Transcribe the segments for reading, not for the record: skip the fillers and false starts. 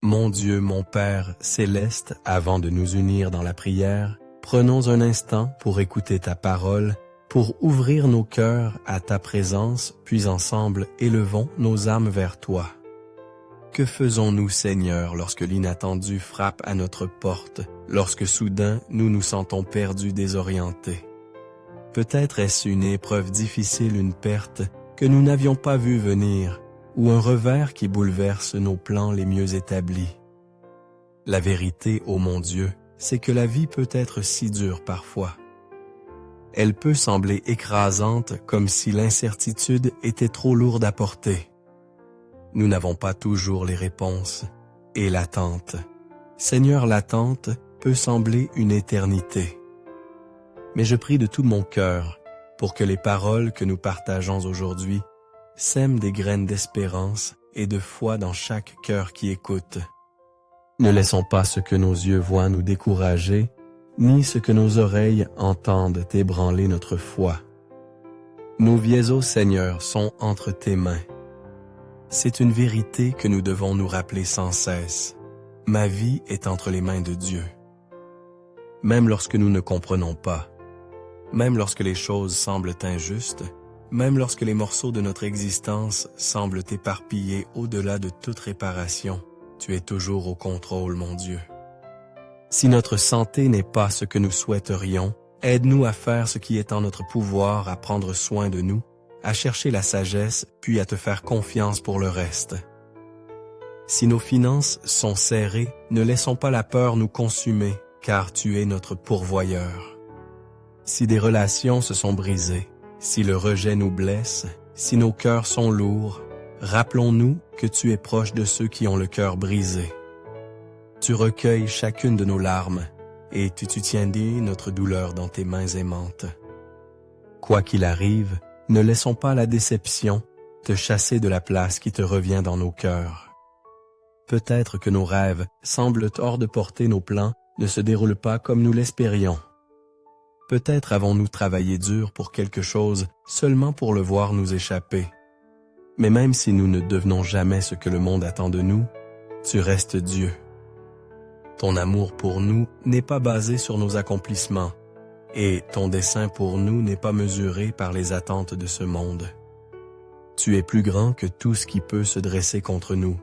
Mon Dieu, mon Père céleste, avant de nous unir dans la prière, prenons un instant pour écouter ta parole, pour ouvrir nos cœurs à ta présence, puis ensemble élevons nos âmes vers toi. Que faisons-nous, Seigneur, lorsque l'inattendu frappe à notre porte, lorsque soudain nous nous sentons perdus, désorientés? Peut-être est-ce une épreuve difficile, une perte que nous n'avions pas vue venir, ou un revers qui bouleverse nos plans les mieux établis. La vérité, ô mon Dieu, c'est que la vie peut être si dure parfois. Elle peut sembler écrasante comme si l'incertitude était trop lourde à porter. Nous n'avons pas toujours les réponses. Et l'attente. Seigneur, l'attente peut sembler une éternité. Mais je prie de tout mon cœur pour que les paroles que nous partageons aujourd'hui sème des graines d'espérance et de foi dans chaque cœur qui écoute. Ne laissons pas ce que nos yeux voient nous décourager, ni ce que nos oreilles entendent ébranler notre foi. Nos vies, ô Seigneur, sont entre tes mains. C'est une vérité que nous devons nous rappeler sans cesse. Ma vie est entre les mains de Dieu. Même lorsque nous ne comprenons pas, même lorsque les choses semblent injustes, même lorsque les morceaux de notre existence semblent éparpillés au-delà de toute réparation, tu es toujours au contrôle, mon Dieu. Si notre santé n'est pas ce que nous souhaiterions, aide-nous à faire ce qui est en notre pouvoir, à prendre soin de nous, à chercher la sagesse, puis à te faire confiance pour le reste. Si nos finances sont serrées, ne laissons pas la peur nous consumer, car tu es notre pourvoyeur. Si des relations se sont brisées, si le rejet nous blesse, si nos cœurs sont lourds, rappelons-nous que tu es proche de ceux qui ont le cœur brisé. Tu recueilles chacune de nos larmes et tu tiens notre douleur dans tes mains aimantes. Quoi qu'il arrive, ne laissons pas la déception te chasser de la place qui te revient dans nos cœurs. Peut-être que nos rêves semblent hors de portée, nos plans ne se déroulent pas comme nous l'espérions. Peut-être avons-nous travaillé dur pour quelque chose seulement pour le voir nous échapper. Mais même si nous ne devenons jamais ce que le monde attend de nous, tu restes Dieu. Ton amour pour nous n'est pas basé sur nos accomplissements, et ton dessein pour nous n'est pas mesuré par les attentes de ce monde. Tu es plus grand que tout ce qui peut se dresser contre nous.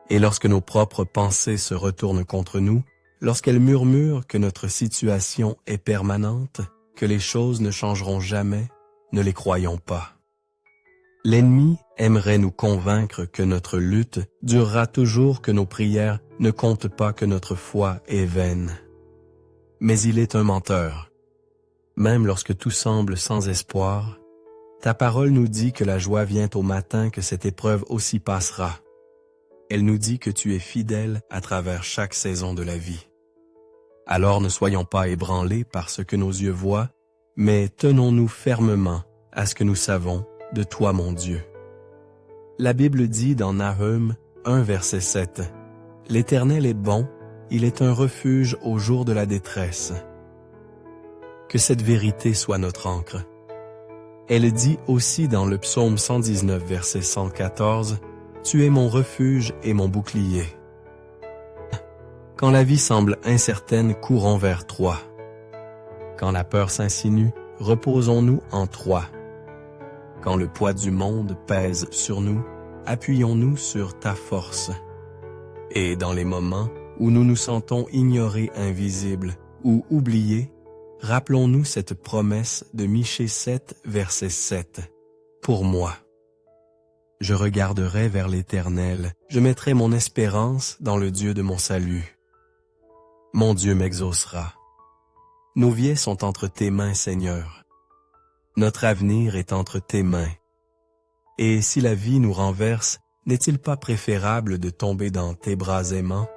Et lorsque nos propres pensées se retournent contre nous, lorsqu'elles murmurent que notre situation est permanente, que les choses ne changeront jamais, ne les croyons pas. L'ennemi aimerait nous convaincre que notre lutte durera toujours, que nos prières ne comptent pas, que notre foi est vaine. Mais il est un menteur. Même lorsque tout semble sans espoir, ta parole nous dit que la joie vient au matin, que cette épreuve aussi passera. Elle nous dit que tu es fidèle à travers chaque saison de la vie. Alors ne soyons pas ébranlés par ce que nos yeux voient, mais tenons-nous fermement à ce que nous savons de toi, mon Dieu. La Bible dit dans Nahum 1, verset 7, « L'Éternel est bon, il est un refuge au jour de la détresse. » Que cette vérité soit notre ancre. Elle dit aussi dans le psaume 119, verset 114, « Tu es mon refuge et mon bouclier. » Quand la vie semble incertaine, courons vers toi. Quand la peur s'insinue, reposons-nous en toi. Quand le poids du monde pèse sur nous, appuyons-nous sur ta force. Et dans les moments où nous nous sentons ignorés, invisibles ou oubliés, rappelons-nous cette promesse de Michée 7, verset 7. Pour moi. Je regarderai vers l'Éternel, je mettrai mon espérance dans le Dieu de mon salut. Mon Dieu m'exaucera. Nos vies sont entre tes mains, Seigneur. Notre avenir est entre tes mains. Et si la vie nous renverse, n'est-il pas préférable de tomber dans tes bras aimants,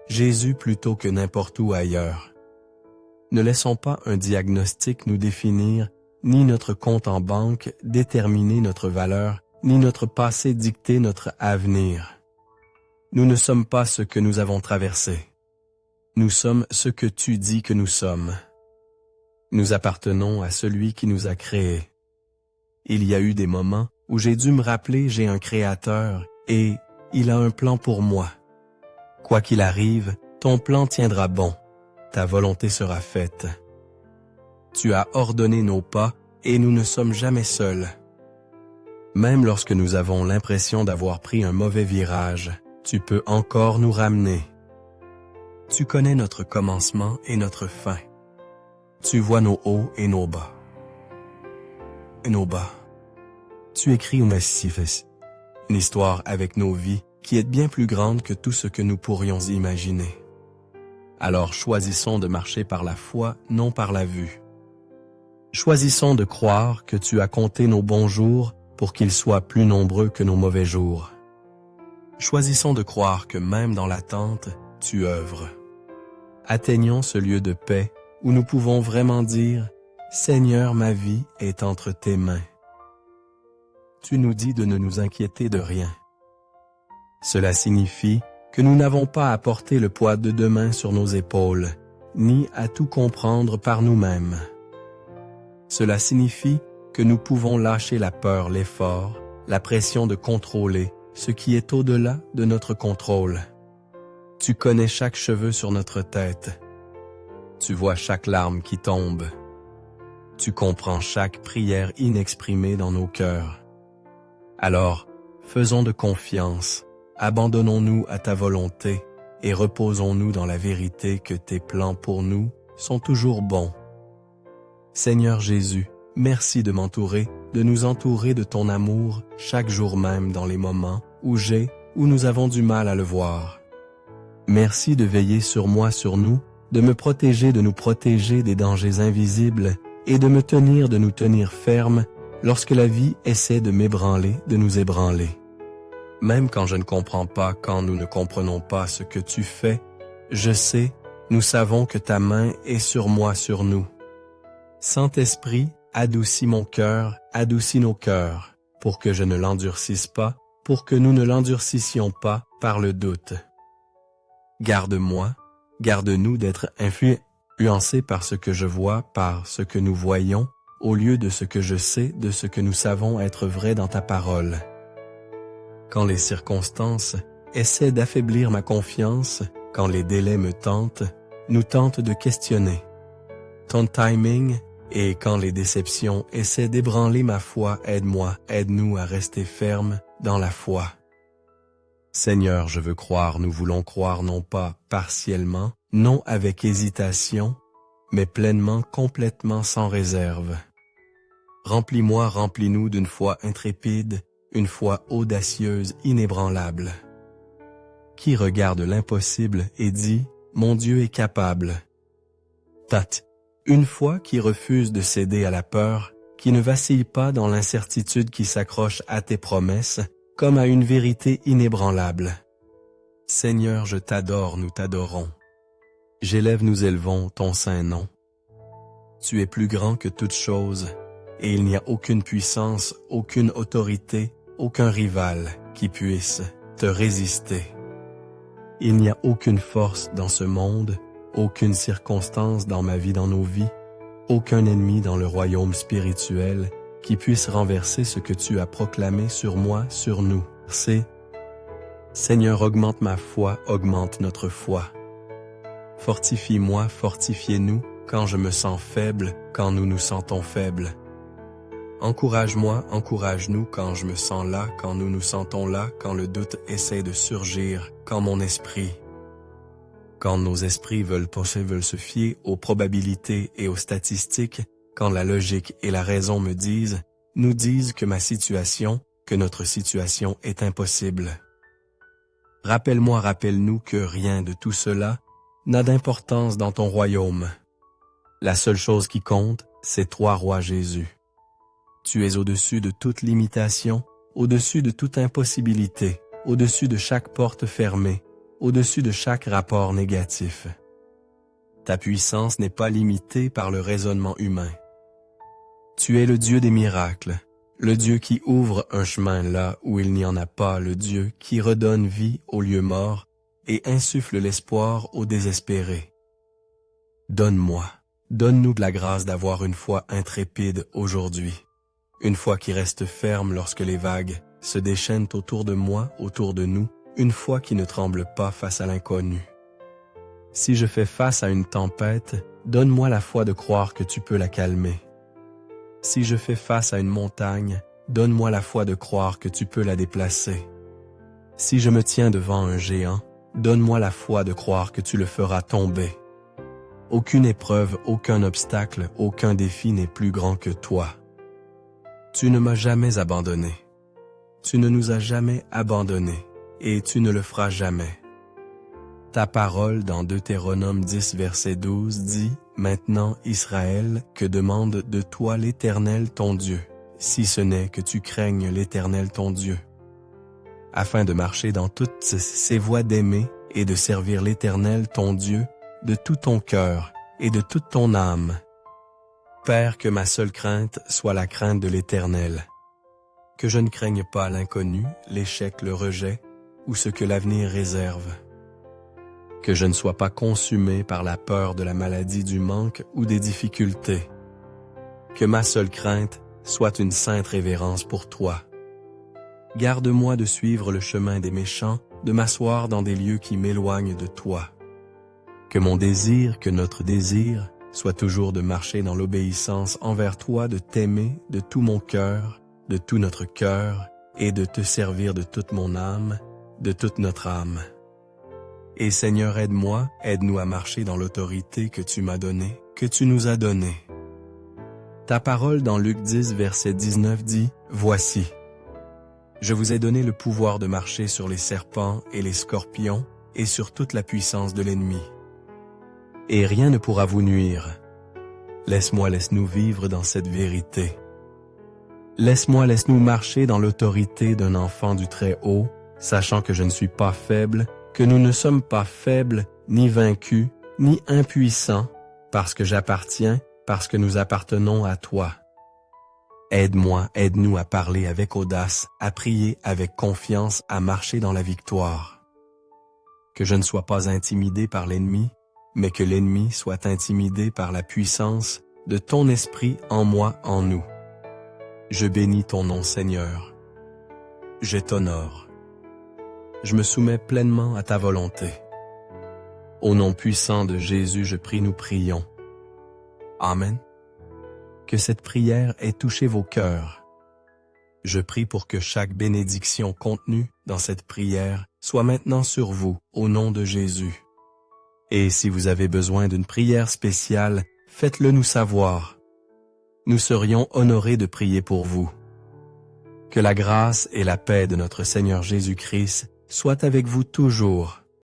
Jésus, plutôt que n'importe où ailleurs? Ne laissons pas un diagnostic nous définir, ni notre compte en banque déterminer notre valeur, ni notre passé dicter notre avenir. Nous ne sommes pas ce que nous avons traversé. Nous sommes ce que tu dis que nous sommes. Nous appartenons à celui qui nous a créés. Il y a eu des moments où j'ai dû me rappeler j'ai un Créateur et il a un plan pour moi. Quoi qu'il arrive, ton plan tiendra bon, ta volonté sera faite. Tu as ordonné nos pas et nous ne sommes jamais seuls. Même lorsque nous avons l'impression d'avoir pris un mauvais virage, tu peux encore nous ramener. Tu connais notre commencement et notre fin. Tu vois nos hauts et nos bas. Tu écris au Massifes, une histoire avec nos vies qui est bien plus grande que tout ce que nous pourrions imaginer. Alors choisissons de marcher par la foi, non par la vue. Choisissons de croire que tu as compté nos bons jours pour qu'ils soient plus nombreux que nos mauvais jours. Choisissons de croire que même dans l'attente, tu œuvres. Atteignons ce lieu de paix où nous pouvons vraiment dire « Seigneur, ma vie est entre tes mains ». Tu nous dis de ne nous inquiéter de rien. Cela signifie que nous n'avons pas à porter le poids de demain sur nos épaules, ni à tout comprendre par nous-mêmes. Cela signifie que nous pouvons lâcher la peur, l'effort, la pression de contrôler ce qui est au-delà de notre contrôle. Tu connais chaque cheveu sur notre tête. Tu vois chaque larme qui tombe. Tu comprends chaque prière inexprimée dans nos cœurs. Alors, faisons de confiance, abandonnons-nous à ta volonté et reposons-nous dans la vérité que tes plans pour nous sont toujours bons. Seigneur Jésus, merci de m'entourer, de nous entourer de ton amour chaque jour même dans les moments où nous avons du mal à le voir. Merci de veiller sur moi, sur nous, de me protéger, de nous protéger des dangers invisibles et de nous tenir fermes lorsque la vie essaie de m'ébranler, de nous ébranler. Même quand je ne comprends pas, quand nous ne comprenons pas ce que tu fais, nous savons que ta main est sur moi, sur nous. Saint-Esprit, adoucis mon cœur, adoucis nos cœurs, pour que je ne l'endurcisse pas, pour que nous ne l'endurcissions pas par le doute. Garde-moi, garde-nous d'être influencés par ce que je vois, par ce que nous voyons, au lieu de ce que je sais, de ce que nous savons être vrai dans ta parole. Quand les circonstances essaient d'affaiblir ma confiance, quand les délais nous tentent de questionner ton timing, et quand les déceptions essaient d'ébranler ma foi, aide-moi, aide-nous à rester fermes dans la foi. Seigneur, je veux croire, nous voulons croire non pas partiellement, non avec hésitation, mais pleinement, complètement, sans réserve. Remplis-moi, remplis-nous d'une foi intrépide, une foi audacieuse, inébranlable. Qui regarde l'impossible et dit « Mon Dieu est capable ». Une foi qui refuse de céder à la peur, qui ne vacille pas dans l'incertitude qui s'accroche à tes promesses, comme à une vérité inébranlable. Seigneur, je t'adore, nous t'adorons. J'élève, nous élevons ton saint nom. Tu es plus grand que toute chose, et il n'y a aucune puissance, aucune autorité, aucun rival qui puisse te résister. Il n'y a aucune force dans ce monde, aucune circonstance dans ma vie, dans nos vies, aucun ennemi dans le royaume spirituel qui puisse renverser ce que tu as proclamé sur moi, sur nous. Seigneur, augmente ma foi, augmente notre foi. Fortifie-moi, fortifiez-nous quand je me sens faible, quand nous nous sentons faibles. Encourage-moi, encourage-nous quand je me sens là, quand nous nous sentons là, quand le doute essaie de surgir, quand nos esprits veulent se fier aux probabilités et aux statistiques, quand la logique et la raison nous disent que notre situation est impossible. Rappelle-moi, rappelle-nous que rien de tout cela n'a d'importance dans ton royaume. La seule chose qui compte, c'est toi, Roi Jésus. Tu es au-dessus de toute limitation, au-dessus de toute impossibilité, au-dessus de chaque porte fermée, au-dessus de chaque rapport négatif. Ta puissance n'est pas limitée par le raisonnement humain. Tu es le Dieu des miracles, le Dieu qui ouvre un chemin là où il n'y en a pas, le Dieu qui redonne vie aux lieux morts et insuffle l'espoir aux désespérés. Donne-nous de la grâce d'avoir une foi intrépide aujourd'hui, une foi qui reste ferme lorsque les vagues se déchaînent autour de moi, autour de nous, une foi qui ne tremble pas face à l'inconnu. Si je fais face à une tempête, donne-moi la foi de croire que tu peux la calmer. Si je fais face à une montagne, donne-moi la foi de croire que tu peux la déplacer. Si je me tiens devant un géant, donne-moi la foi de croire que tu le feras tomber. Aucune épreuve, aucun obstacle, aucun défi n'est plus grand que toi. Tu ne m'as jamais abandonné. Tu ne nous as jamais abandonnés, et tu ne le feras jamais. Ta parole dans Deutéronome 10, verset 12 dit « Maintenant, Israël, que demande de toi l'Éternel ton Dieu, si ce n'est que tu craignes l'Éternel ton Dieu, afin de marcher dans toutes ses voies d'aimer et de servir l'Éternel ton Dieu de tout ton cœur et de toute ton âme. Père, que ma seule crainte soit la crainte de l'Éternel. Que je ne craigne pas l'inconnu, l'échec, le rejet ou ce que l'avenir réserve. Que je ne sois pas consumé par la peur de la maladie, du manque ou des difficultés. Que ma seule crainte soit une sainte révérence pour toi. Garde-moi de suivre le chemin des méchants, de m'asseoir dans des lieux qui m'éloignent de toi. Que mon désir, que notre désir, soit toujours de marcher dans l'obéissance envers toi, de t'aimer de tout mon cœur, de tout notre cœur, et de te servir de toute mon âme, de toute notre âme. Et Seigneur, aide-moi, aide-nous à marcher dans l'autorité que tu m'as donnée, que tu nous as donnée. Ta parole dans Luc 10, verset 19 dit « Voici, je vous ai donné le pouvoir de marcher sur les serpents et les scorpions et sur toute la puissance de l'ennemi. Et rien ne pourra vous nuire. Laisse-nous vivre dans cette vérité. Laisse-nous marcher dans l'autorité d'un enfant du Très-Haut, sachant que je ne suis pas faible, que nous ne sommes pas faibles, ni vaincus, ni impuissants, parce que j'appartiens, parce que nous appartenons à toi. Aide-moi, aide-nous à parler avec audace, à prier avec confiance, à marcher dans la victoire. Que je ne sois pas intimidé par l'ennemi, mais que l'ennemi soit intimidé par la puissance de ton esprit en moi, en nous. Je bénis ton nom, Seigneur. Je t'honore. Je me soumets pleinement à ta volonté. Au nom puissant de Jésus, je prie, nous prions. Amen. Que cette prière ait touché vos cœurs. Je prie pour que chaque bénédiction contenue dans cette prière soit maintenant sur vous, au nom de Jésus. Et si vous avez besoin d'une prière spéciale, faites-le nous savoir. Nous serions honorés de prier pour vous. Que la grâce et la paix de notre Seigneur Jésus-Christ soient avec vous toujours.